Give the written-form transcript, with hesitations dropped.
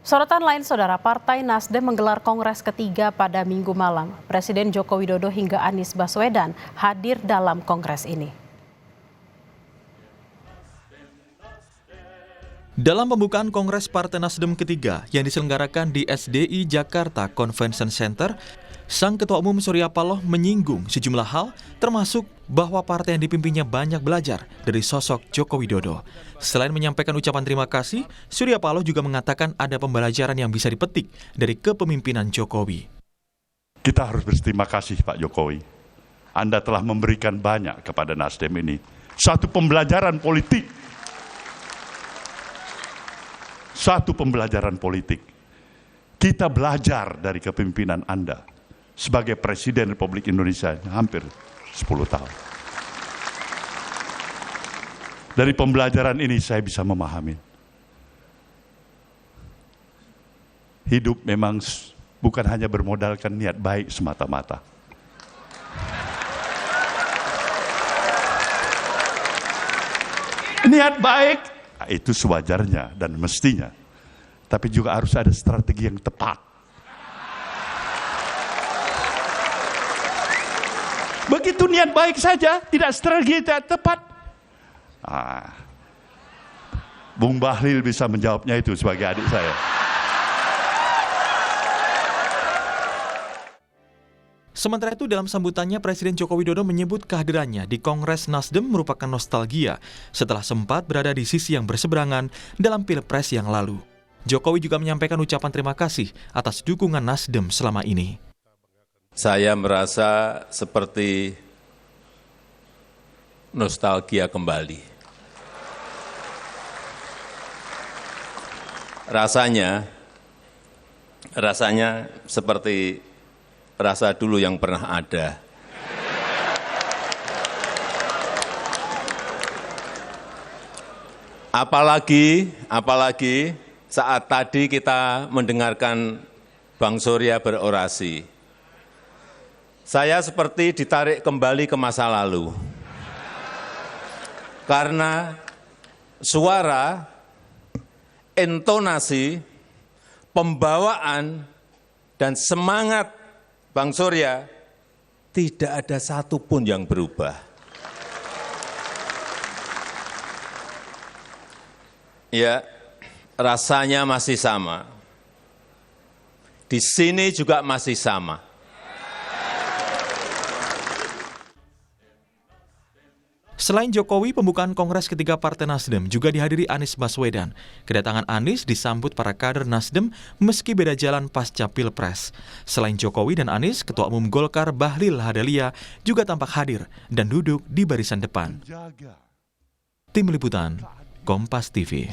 Sorotan lain, Saudara, Partai Nasdem menggelar kongres ketiga pada Minggu malam. Presiden Joko Widodo hingga Anies Baswedan hadir dalam kongres ini. Dalam pembukaan Kongres Partai Nasdem ketiga yang diselenggarakan di SDI Jakarta Convention Center, Sang Ketua Umum Surya Paloh menyinggung sejumlah hal, termasuk bahwa partai yang dipimpinnya banyak belajar dari sosok Joko Widodo. Selain menyampaikan ucapan terima kasih, Surya Paloh juga mengatakan ada pembelajaran yang bisa dipetik dari kepemimpinan Jokowi. Kita harus berterima kasih Pak Jokowi. Anda telah memberikan banyak kepada Nasdem ini. Satu pembelajaran politik. Satu pembelajaran politik. Kita belajar dari kepemimpinan Anda sebagai Presiden Republik Indonesia hampir 10 tahun. Dari pembelajaran ini saya bisa memahami. Hidup memang bukan hanya bermodalkan niat baik semata-mata. Niat baik itu sewajarnya dan mestinya. Tapi juga harus ada strategi yang tepat. Begitu niat baik saja, tidak strategi tidak tepat. Bung Bahlil bisa menjawabnya itu sebagai adik saya. Sementara itu dalam sambutannya Presiden Joko Widodo menyebut kehadirannya di Kongres Nasdem merupakan nostalgia setelah sempat berada di sisi yang berseberangan dalam Pilpres yang lalu. Jokowi juga menyampaikan ucapan terima kasih atas dukungan Nasdem selama ini. Saya merasa seperti nostalgia kembali. Rasanya seperti rasa dulu yang pernah ada. Apalagi saat tadi kita mendengarkan Bang Surya berorasi. Saya seperti ditarik kembali ke masa lalu. Karena suara, intonasi, pembawaan, dan semangat Bang Surya, tidak ada satupun yang berubah. Ya, rasanya masih sama. Di sini juga masih sama. Selain Jokowi, pembukaan Kongres ketiga Partai Nasdem juga dihadiri Anies Baswedan. Kedatangan Anies disambut para kader Nasdem meski beda jalan pasca Pilpres. Selain Jokowi dan Anies, Ketua Umum Golkar Bahlil Lahadalia juga tampak hadir dan duduk di barisan depan. Tim Liputan, Kompas TV.